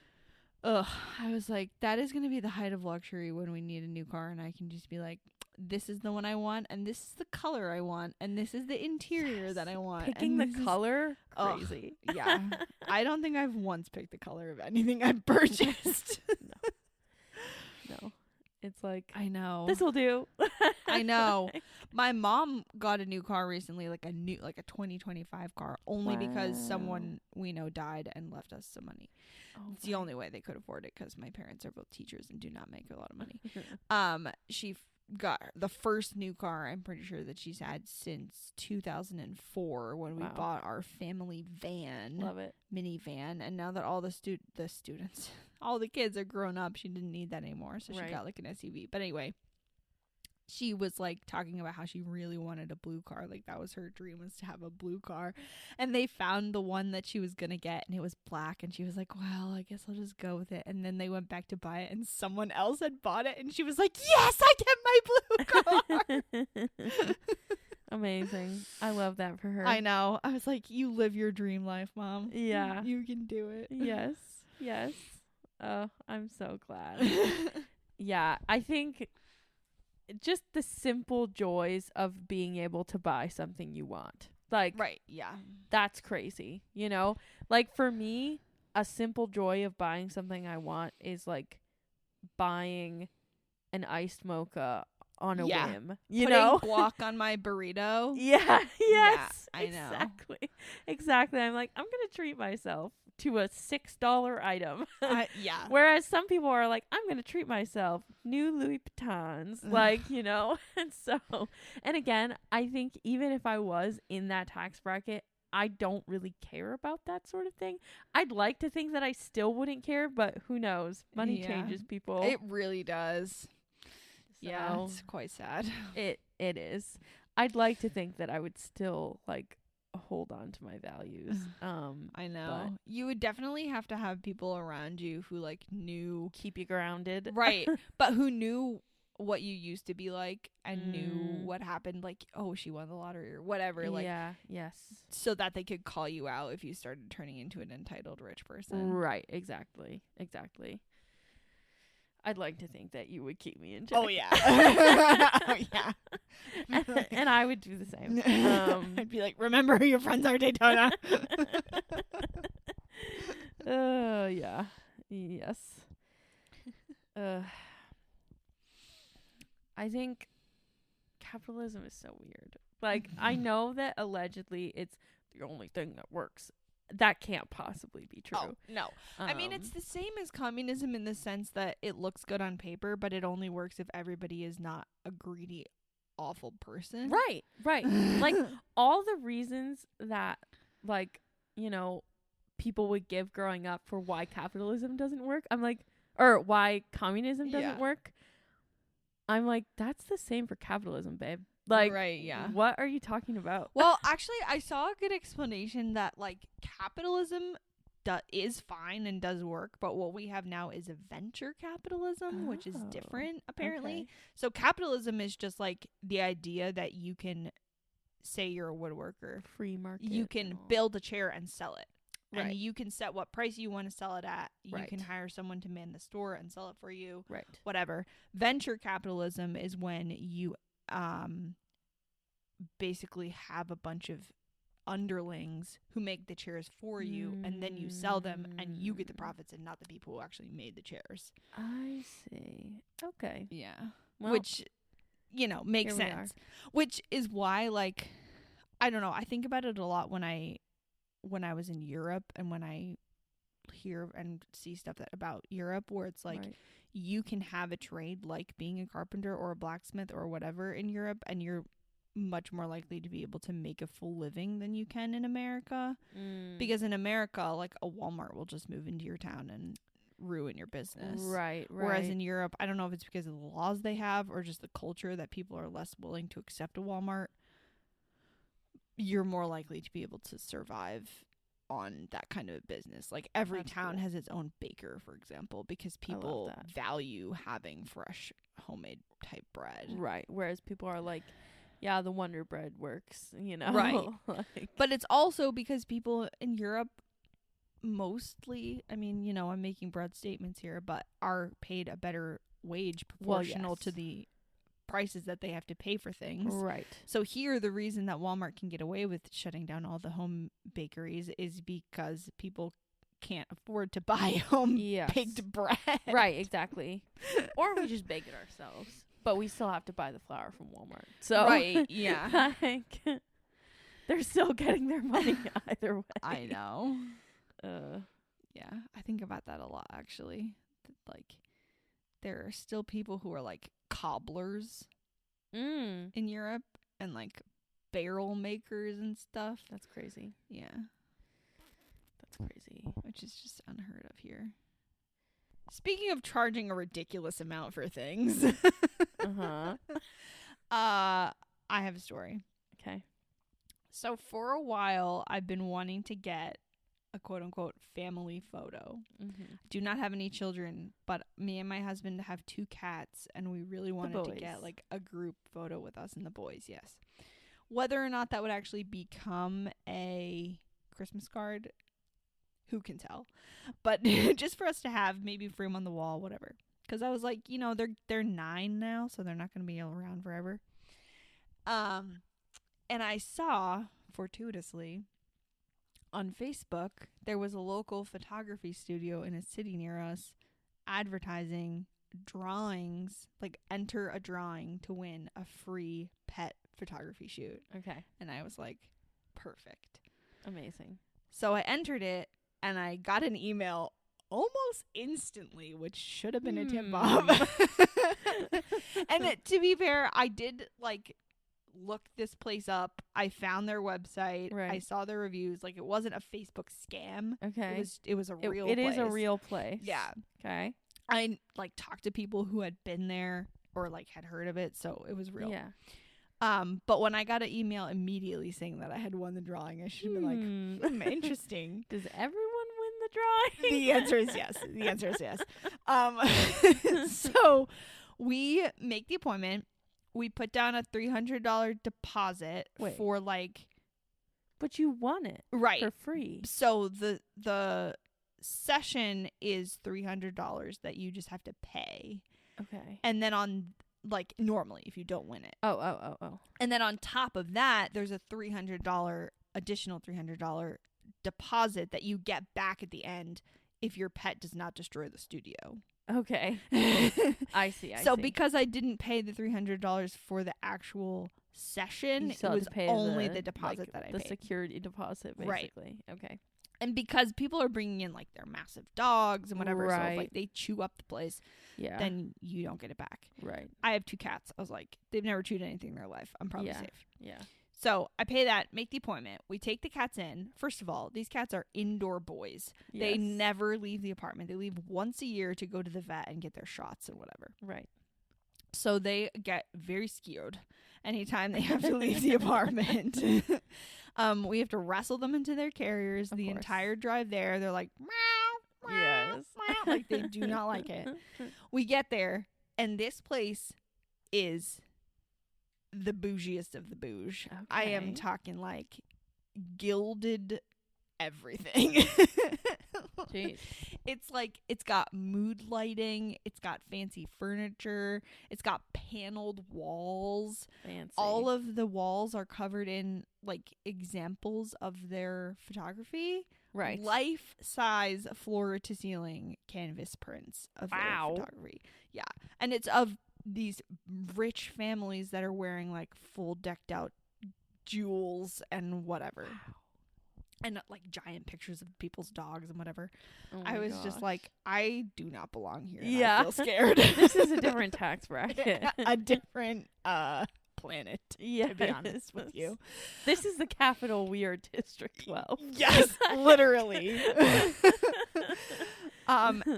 Ugh, I was like, that is going to be the height of luxury when we need a new car and I can just be like, this is the one I want and this is the color I want and this is the interior that I want. Picking and the this is- color, Ugh. crazy. Yeah. I don't think I've once picked the color of anything I've purchased. No. It's like, I know. this will do. I know. My mom got a new car recently, like a 2025 car, only because Wow. someone we know died and left us some money. Oh, It's the only way they could afford it because my parents are both teachers and do not make a lot of money. She got the first new car I'm pretty sure that she's had since 2004 when we Wow. bought our family van, Love it. minivan, and now that all the students, all the kids are grown up, she didn't need that anymore, so Right. she got like an SUV. But anyway, she was like talking about how she really wanted a blue car, like that was her dream, was to have a blue car, and they found the one that she was gonna get and it was black, and she was like, well, I guess I'll just go with it. And then they went back to buy it and someone else had bought it and she was like, yes, I get my blue car. Amazing. I love that for her. I know. I was like, you live your dream life, Mom. Yeah. You can do it. Yes. Yes. Oh, I'm so glad. Yeah, I think just the simple joys of being able to buy something you want. Like, Right, yeah. that's crazy, you know? Like, for me, a simple joy of buying something I want is, like, buying an iced mocha on a Yeah. whim. You Putting know? guac on my burrito. Yeah, yes. I know. Exactly. Exactly. I'm like, I'm going to treat myself to a $6 item. Yeah. Whereas some people are like, I'm going to treat myself. New Louis Vuittons. Like, you know? And so, and again, I think even if I was in that tax bracket, I don't really care about that sort of thing. I'd like to think that I still wouldn't care, but who knows? Money Yeah. changes people. It really does. Yeah, So, it's quite sad. it is. I'd like to think that I would still like hold on to my values. I know. You would definitely have to have people around you who like knew Keep you grounded. right, but who knew what you used to be like and knew Mm. what happened, like, oh, she won the lottery or whatever, like, yeah. Yes. so that they could call you out if you started turning into an entitled rich person. Right. Exactly. Exactly. I'd like to think that you would keep me in check. Oh yeah. Oh yeah. And I would do the same. I'd be like, remember who your friends are, Daytona. Yeah. Yes. I think capitalism is so weird. Like, I know that allegedly it's the only thing that works. That can't possibly be true. Oh, no. I mean, it's the same as communism in the sense that it looks good on paper, but it only works if everybody is not a greedy, awful person. Right. Like, all the reasons that, like, you know, people would give growing up for why capitalism doesn't work, I'm like, or why communism doesn't work, I'm like, that's the same for capitalism, babe. Like, right, yeah. What are you talking about? Well, actually, I saw a good explanation that, like, capitalism is fine and does work, but what we have now is a venture capitalism, which is different, apparently. Okay. So capitalism is just, like, the idea that you can, say you're a woodworker, Free market. you can build a chair and sell it. Right. And you can set what price you want to sell it at. You Right. can hire someone to man the store and sell it for you. Right. Whatever. Venture capitalism is when you basically have a bunch of underlings who make the chairs for you, and then you sell them and you get the profits and not the people who actually made the chairs. I see. Okay. Yeah. Well, Which, you know, makes here we sense. Which is why, like, I don't know, I think about it a lot when I was in Europe and when I hear and see stuff about Europe where it's like right. you can have a trade like being a carpenter or a blacksmith or whatever in Europe, and you're much more likely to be able to make a full living than you can in America. Because in America, like, a Walmart will just move into your town and ruin your business. Right. Whereas in Europe, I don't know if it's because of the laws they have or just the culture that people are less willing to accept a Walmart, you're more likely to be able to survive on that kind of business. Like, every That's town cool. has its own baker, for example, because people value having fresh homemade type bread. Right. Whereas people are like, yeah, the Wonder Bread works, you know? Right. Like, But it's also because people in Europe mostly, I mean, you know, I'm making broad statements here, but are paid a better wage proportional to yes. the prices that they have to pay for things. right. So here, the reason that Walmart can get away with shutting down all the home bakeries is because people can't afford to buy home Yes. baked bread. Right, exactly. Or we just bake it ourselves. But we still have to buy the flour from Walmart. So Right, yeah. like, they're still getting their money either way. I know. Uh, Yeah, I think about that a lot, actually. Like, there are still people who are, like, cobblers in Europe and, like, barrel makers and stuff. that's crazy. Yeah, That's crazy. which is just unheard of here. Speaking of charging a ridiculous amount for things, Uh-huh. I have a story. Okay. So for a while, I've been wanting to get a quote-unquote family photo. Mm-hmm. Do not have any children, but me and my husband have 2 cats, and we really wanted to boys. get, like, a group photo with us and the boys. Yes. Whether or not that would actually become a Christmas card, who can tell? But just for us to have, maybe frame on the wall, whatever. Because I was like, you know, they're 9 now, so they're not going to be around forever. And I saw, fortuitously, on Facebook, there was a local photography studio in a city near us advertising drawings, like, enter a drawing to win a free pet photography shoot. Okay. And I was like, perfect. Amazing. So I entered it, and I got an email almost instantly, which should have been a tip off. And to be fair, I did, like, look this place up. I found their website. Right. I saw their reviews. Like, it wasn't a Facebook scam. Okay. It was a real It place. is a real place. Yeah. Okay. I, like, talked to people who had been there or, like, had heard of it, so it was real. Yeah. But when I got an email immediately saying that I had won the drawing, I should have been like, interesting. Does everyone win the drawing? The answer is yes. The answer is yes. So we make the appointment. We put down a $300 deposit Wait. for, like, But you won it right. for free. So the session is $300 that you just have to pay. Okay. And then on, like, normally if you don't win it. Oh. And then on top of that, there's a additional $300 deposit that you get back at the end if your pet does not destroy the studio. Okay. I see. So because I didn't pay the $300 for the actual session, You it still had was to pay only the deposit that I the paid. security deposit, Right. basically. Okay. And because people are bringing in like their massive dogs and whatever, so if, Right. like they chew up the place, Yeah. then you don't get it back. right. I have 2 cats. I was like, they've never chewed anything in their life. I'm probably Yeah. safe. Yeah. So I pay that, make the appointment. We take the cats in. First of all, these cats are indoor boys. They Yes. never leave the apartment. They leave once a year to go to the vet and get their shots and whatever. Right. So they get very scared anytime they have to leave the apartment. We have to wrestle them into their carriers Of the course. entire drive there. They're like, meow, meow, Yes. meow. Like they do not like it. We get there, and this place is the bougiest of the bouge. I am Okay. talking like gilded everything. Jeez. It's like it's got mood lighting, it's got fancy furniture, it's got paneled walls. Fancy. All of the walls are covered in like examples of their photography. right. Life size floor to ceiling canvas prints of Wow. their photography. Yeah. And it's of these rich families that are wearing like full decked out jewels and whatever. And like giant pictures of people's dogs and whatever. Oh I my was just gosh. like, I do not belong here. And Yeah. I feel scared. This is a different tax bracket. a different planet, Yeah. to be honest with you. This is the capital. We are District 12. Yes, literally.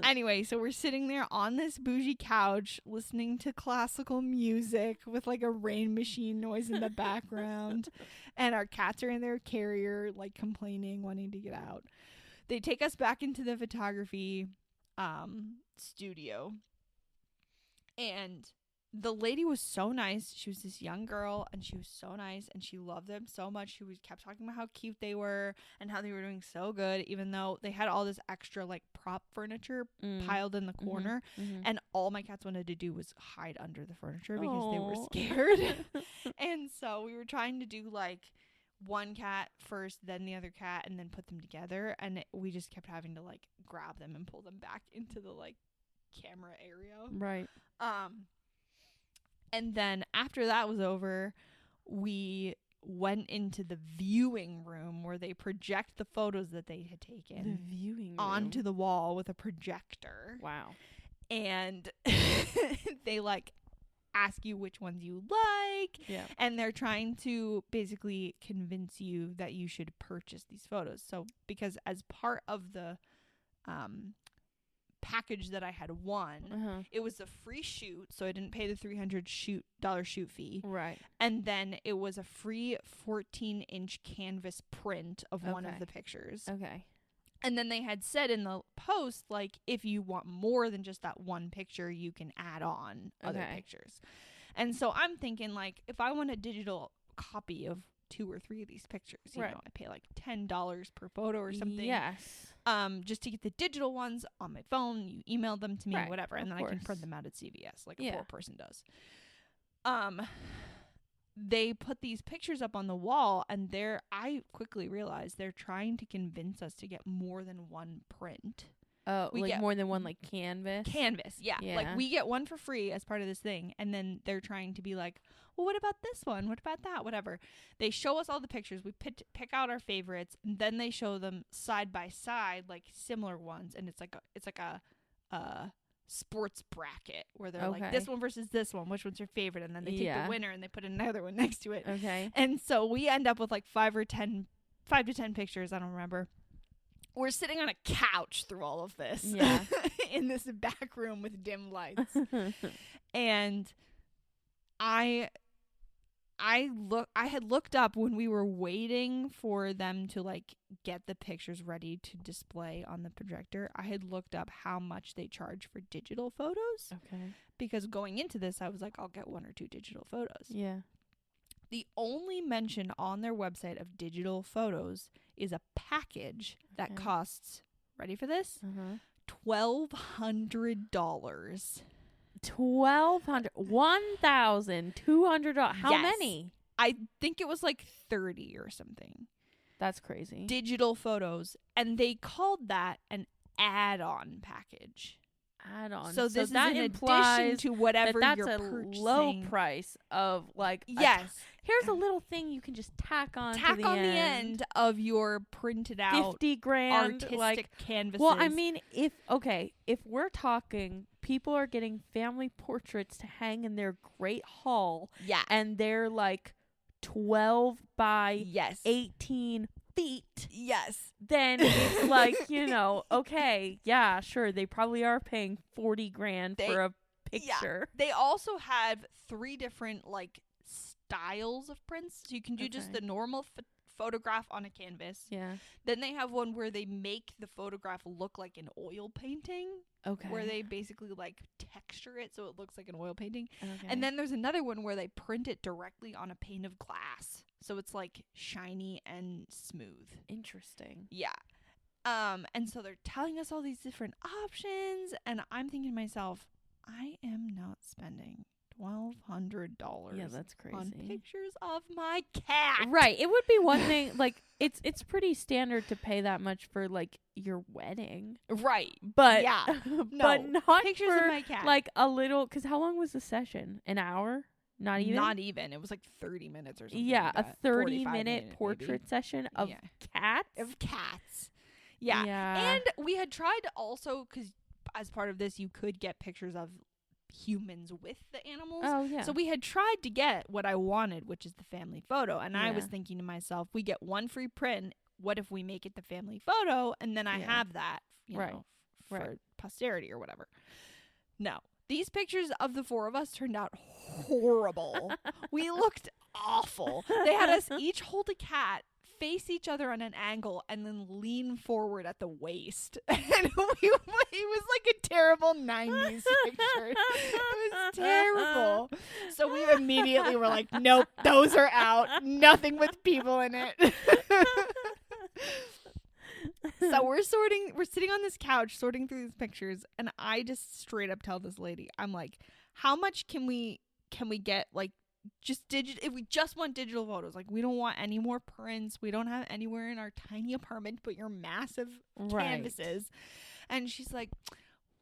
Anyway, so we're sitting there on this bougie couch listening to classical music with like a rain machine noise in the background, and our cats are in their carrier like complaining, wanting to get out. They take us back into the photography studio, and the lady was so nice. She was this young girl, and she was so nice, and she loved them so much. She kept talking about how cute they were and how they were doing so good, even though they had all this extra like prop furniture piled in the corner. Mhm. And all my cats wanted to do was hide under the furniture because they were Aw. scared. And so we were trying to do like one cat first, then the other cat, and then put them together. And we just kept having to like grab them and pull them back into the like camera area. Right. And then after that was over, we went into the viewing room where they project the photos that they had The taken viewing onto room. the wall with a projector. Wow. And they like ask you which ones you like. Yeah. And they're trying to basically convince you that you should purchase these photos. So because as part of the package that I had won, it was a free shoot, so I didn't pay the $300 shoot fee. Right. And then it was a free 14-inch canvas print of one of Okay. the pictures. Okay. And then they had said in the post, like, if you want more than just that one picture, you can add on other Okay. pictures. And so I'm thinking, like, if I want a digital copy of 2 or 3 of these pictures, you Right. know, I pay like $10 per photo or something. Yes. Just to get the digital ones on my phone, you email them to me, Right, whatever, and of then I can course. print them out at CVS like a Yeah. poor person does. They put these pictures up on the wall, and I quickly realized they're trying to convince us to get more than one print. Oh, We like get- more than one like canvas. Canvas, yeah. Yeah. Like we get one for free as part of this thing, and then they're trying to be like, well, what about this one? What about that? Whatever. They show us all the pictures. We pick out our favorites, and then they show them side by side, like similar ones, and it's like a sports bracket where they're like, Okay. this one versus this one, which one's your favorite? And then they take Yeah. the winner and they put another one next to it. Okay. And so we end up with like 5 to 10 pictures. I don't remember. We're sitting on a couch through all of this. Yeah. In this back room with dim lights. And I had looked up when we were waiting for them to like get the pictures ready to display on the projector. I had looked up how much they charge for digital photos, Okay. because going into this I was like, I'll get 1 or 2 digital photos. Yeah. The only mention on their website of digital photos is a package that Okay. costs Ready for this? Uh-huh. $1,200. $1,200. How Yes. many? I think it was like 30 or something. That's crazy. Digital photos. And they called that an add-on package. Add-on. So this that is in implies addition to whatever that's you're a purchasing. low price of like Yes. here's a little thing you can just tack on Tack to the on end. the end of your printed out 50 grand artistic like canvases. well I mean if we're talking people are getting family portraits to hang in their great hall yeah. and they're like 12 by Yes. 18 feet, Yes. then it's like, okay, yeah, sure, they probably are paying 40 grand for a picture. They also have 3 different like styles of prints. So you can do just Okay. the normal photograph on a canvas. Yeah. Then they have one where they make the photograph look like an oil painting, Okay. where they basically like texture it so it looks like an oil painting. Okay. And then there's another one where they print it directly on a pane of glass. So it's like shiny and smooth. interesting. Yeah. And so they're telling us all these different options, and I'm thinking to myself, I am not spending $1,200 Yeah, that's on crazy. pictures of my cat. Right. It would be one thing like it's pretty standard to pay that much for like your wedding. Right. But Yeah. but No. not Pictures for of my cat. like a little cuz how long was the session? An hour? Not even? Not even. It was like 30 minutes or something. Yeah, like a that. 30-minute 45 portrait maybe. session of Yeah. cats? Of cats. Yeah. Yeah. And we had tried to also, because as part of this, you could get pictures of humans with the animals. Oh yeah. So we had tried to get what I wanted, which is the family photo. And I was Yeah. thinking to myself, we get one free print. What if we make it the family photo and then I Yeah. have that, Right. for Right. posterity or whatever? No. These pictures of the 4 of us turned out horrible. We looked awful. They had us each hold a cat, face each other on an angle, and then lean forward at the waist. And it was like a terrible 90s picture. It was terrible. So we immediately were like, nope, those are out. Nothing with people in it. So we're sitting on this couch sorting through these pictures, and I just straight up tell this lady, I'm like, how much can we get, like, just if we just want digital photos, like, we don't want any more prints, we don't have anywhere in our tiny apartment but your massive Right. canvases. And she's like,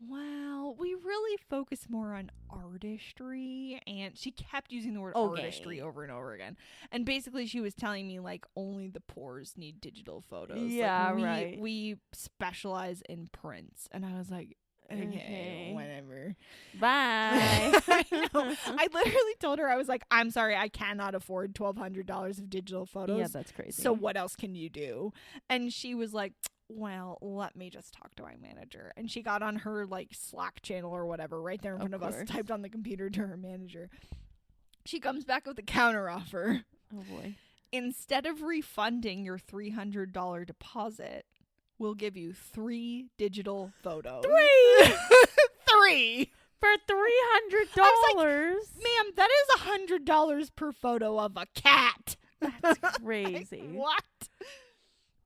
well, we really focus more on artistry. And she kept using the word Okay. artistry over and over again. And basically she was telling me, like, only the poors need digital photos. Like, Yeah, right. we specialize in prints. And I was like, okay, Okay. whatever. Bye. I know. I literally told her, I was like, I'm sorry, I cannot afford $1,200 of digital photos. Yeah, that's crazy. So what else can you do? And she was like, well, let me just talk to my manager. And she got on her like Slack channel or whatever right there in front of us, course. typed on the computer to her manager. She comes back with a counter offer. Oh boy. Instead of refunding your $300 deposit, we'll give you 3 digital photos. 3 3. for $300. Ma'am, that is $100 per photo of a cat. That's crazy. What?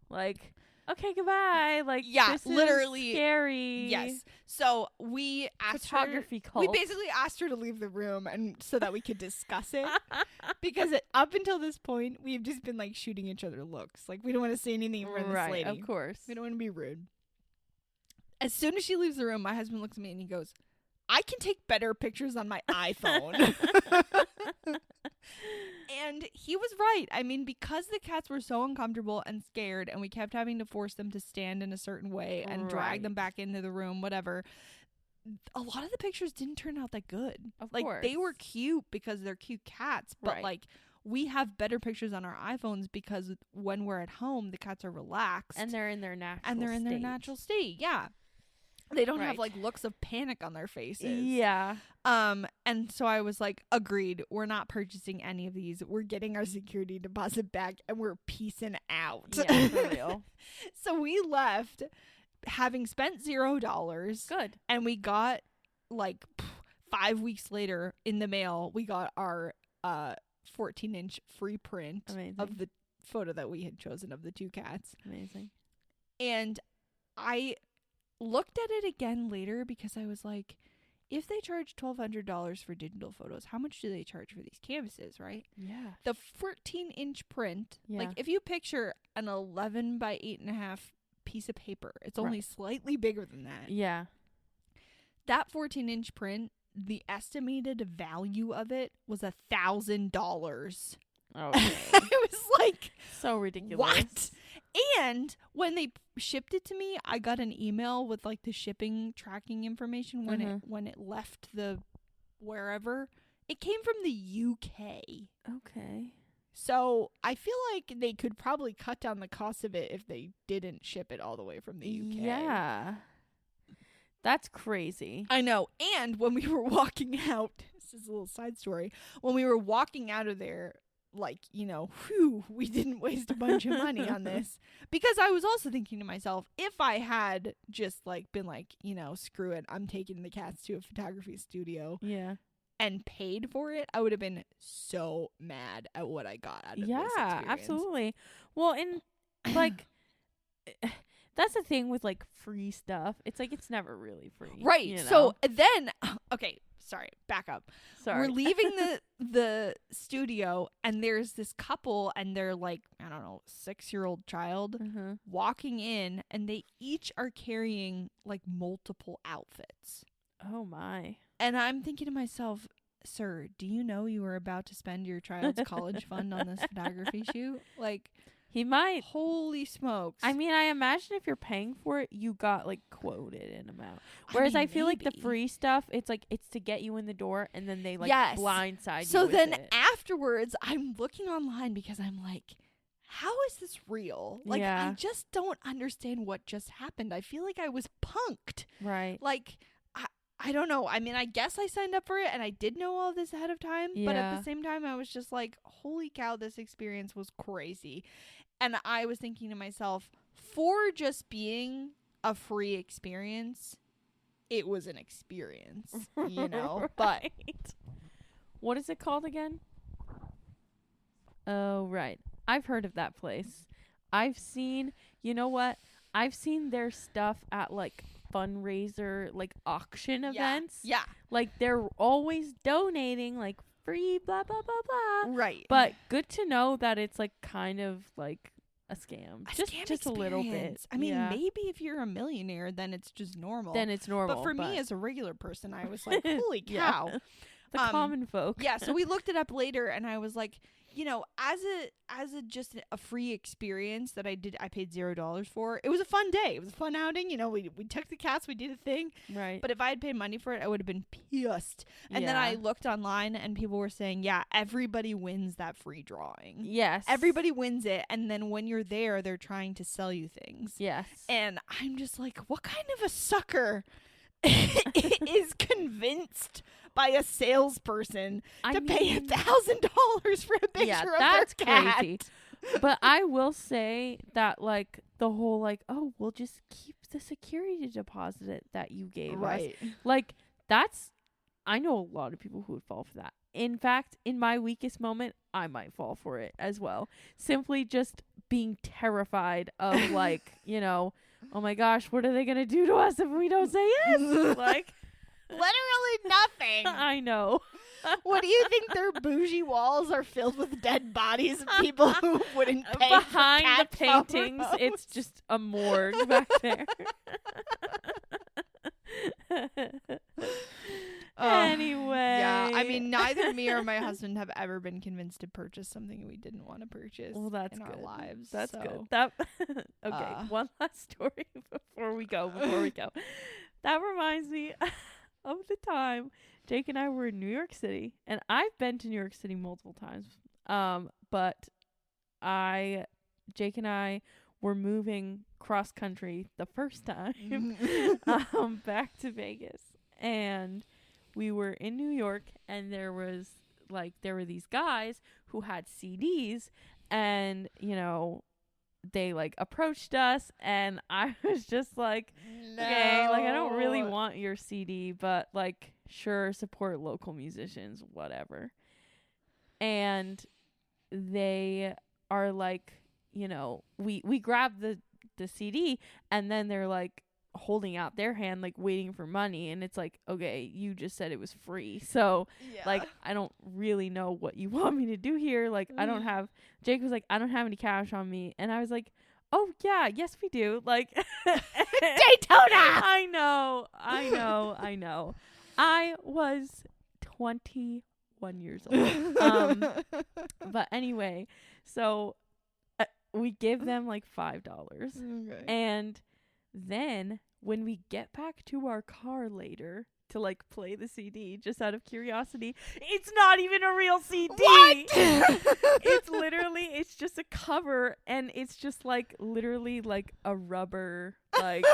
Like, okay, goodbye. Like, Yeah, this literally, is scary. Yes. So we asked her. Photography cult. We basically asked her to leave the room, and so that we could discuss it. Because up until this point, we've just been like shooting each other looks. Like, we don't want to say anything in front of this right, lady. of course. We don't want to be rude. As soon as she leaves the room, my husband looks at me and he goes, I can take better pictures on my iPhone. And he was right. I mean, because the cats were so uncomfortable and scared, and we kept having to force them to stand in a certain way and drag them Right. back into the room, whatever. A lot of the pictures didn't turn out that good. Of Like, they were course. cute because they're cute cats, but Right. like, we have better pictures on our iPhones because when we're at home, the cats are relaxed And they're in their natural and they're in their state. natural state. Yeah. They don't have Right. like looks of panic on their faces. Yeah. And so I was like, agreed. We're not purchasing any of these. We're getting our security deposit back and we're peacing out. Yeah, for real. So we left having spent $0, Good. and we got like 5 weeks later in the mail, we got our 14-inch free print Amazing. of the photo that we had chosen of the 2 cats. Amazing. And I looked at it again later because I was like, if they charge $1,200 for digital photos, how much do they charge for these canvases, right? Yeah. The 14-inch print, like Yeah. if you picture an 11 by 8.5 piece of paper, it's only Right. slightly bigger than that. Yeah. That 14-inch print, the estimated value of it was $1,000. Okay. It was like, So ridiculous. what? And when they shipped it to me, I got an email with like the shipping tracking information when it left the wherever. It came from the UK. Okay. So I feel like they could probably cut down the cost of it if they didn't ship it all the way from the UK. Yeah. That's crazy. I know. And when we were walking out, this is a little side story. When we were walking out of there, like, you know, whew, we didn't waste a bunch of money on this. Because I was also thinking to myself, if I had just like been like, you know, screw it, I'm taking the cats to a photography studio Yeah. and paid for it, I would have been so mad at what I got out of this Yeah, experience. absolutely. Well, and like that's the thing with like free stuff. It's like it's never really free. Right. you So know? then, okay, sorry, back up. Sorry. We're leaving the studio, and there's this couple, and they're like, I don't know, 6-year-old child Mm-hmm. walking in, and they each are carrying like multiple outfits. Oh my. And I'm thinking to myself, sir, do you know you were about to spend your child's college fund on this photography shoot? Like, He might. holy smokes. I mean, I imagine if you're paying for it, you got like quoted an amount. Whereas I, mean, feel like the maybe. free stuff, it's like it's to get you in the door, and then they like Yes. blindside you. So with then it. afterwards, I'm looking online because I'm like, how is this real? Like, I Yeah. just don't understand what just happened. I feel like I was punked. right. Like, I don't know. I mean, I guess I signed up for it and I did know all this ahead of time. But at Yeah. the same time, I was just like, holy cow, this experience was crazy. And I was thinking to myself, for just being a free experience, it was an experience, you know? But Right. What is it called again? Oh, right. I've heard of that place. I've seen, you know what? I've seen their stuff at like fundraiser, like auction events. yeah, Like they're always donating like free blah blah blah blah. right. But good to know that it's like kind of like a scam. A just scam just a little bit. experience. I mean, yeah. maybe if you're a millionaire, then it's just normal. Then it's normal. but for me as a regular person, I was like, holy Yeah. cow. the common folk. Yeah, so we looked it up later, and I was like, you know, as a just a free experience that I paid $0 for. It was a fun day. It was a fun outing. You know, we took the cats, we did a thing. Right. But if I had paid money for it, I would have been pissed. And then I Yeah. looked online, and people were saying, yeah, everybody wins that free drawing. Yes. Everybody wins it, and then when you're there, they're trying to sell you things. Yes. And I'm just like, what kind of a sucker is convinced by a salesperson to pay $1,000 for a picture yeah, of that's their cat? crazy. But I will say that like the whole like, oh, we'll just keep the security deposit that you gave us. Right. Like that's I know a lot of people who would fall for that. In fact, in my weakest moment, I might fall for it as well. Simply just being terrified of like, you know, oh my gosh, what are they going to do to us if we don't say yes? Like Literally nothing. I know. What do you think their bougie walls are filled with dead bodies of people who wouldn't pay for Behind cat the paintings, photos? it's just a morgue back there. Anyway. Yeah, I mean, neither me or my husband have ever been convinced to purchase something we didn't want to purchase Well, that's in good. our lives. That's so. good. That okay. Uh, One last story before we go. That reminds me of the time Jake and I were in New York City, and I've been to New York City multiple times. But Jake and I were moving cross country the first time, back to Vegas, and we were in New York, and there were these guys who had CDs, and you know, they like approached us, and I was just like, okay, like I don't really want your CD, but like sure, support local musicians, whatever. And they are like, you know, we grabbed the the CD, and then they're like holding out their hand like waiting for money, and it's like, okay, you just said it was free, so like I don't really know what you want me to do here. Like I don't have, Jake was like, I don't have any cash on me, and I was like, oh yeah, yes we do. Like Daytona. I know. I was 21 years old. But anyway, so we give them like $5. Okay. And then when we get back to our car later to like play the CD, just out of curiosity, it's not even a real CD. What? It's literally, it's just a cover, and it's just like literally like a rubber like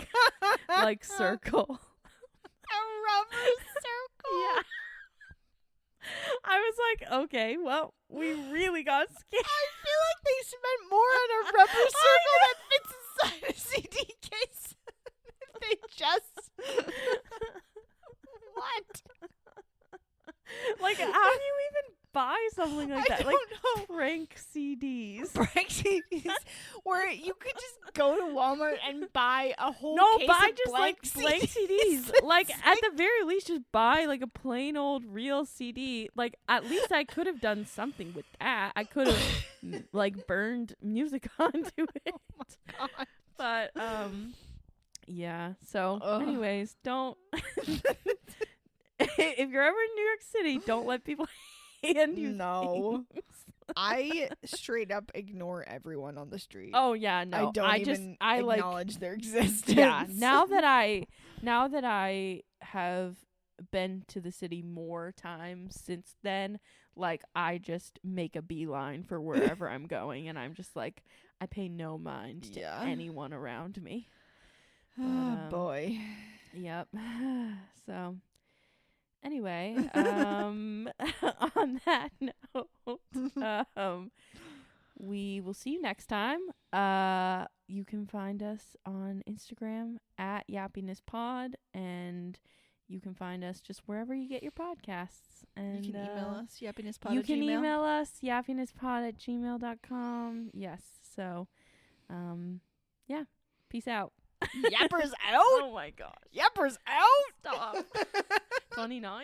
like circle. A rubber circle. Yeah. I was like, okay, well, we really got scared. I feel like they spent more on a rubber circle that fits inside a CD case. They just what? Like, how do you even buy something like that? I Like don't know. prank CDs. Prank CDs where you could just go to Walmart and buy a whole No, case buy of just blank like blank CDs. Like at the very least, just buy like a plain old real CD. Like at least I could have done something with that. I could have like burned music onto it. Oh God. But yeah. So Ugh. anyways, don't if you're ever in New York City, don't let people hand you No. things. I straight up ignore everyone on the street. Oh yeah, no. I don't just even I like acknowledge their existence. yeah, now that I have been to the city more times since then, like I just make a beeline for wherever I'm going, and I'm just like, I pay no mind to Yeah. anyone around me. Oh boy. Yep. So anyway, on that note, we will see you next time. You can find us on Instagram at YappinessPod, and you can find us just wherever you get your podcasts. And You can email us, yappinesspod@gmail.com. You can email us, yappinesspod@gmail.com. Yes. So, yeah. Peace out. Yappers out? Oh my gosh. Yappers out? Stop. 29?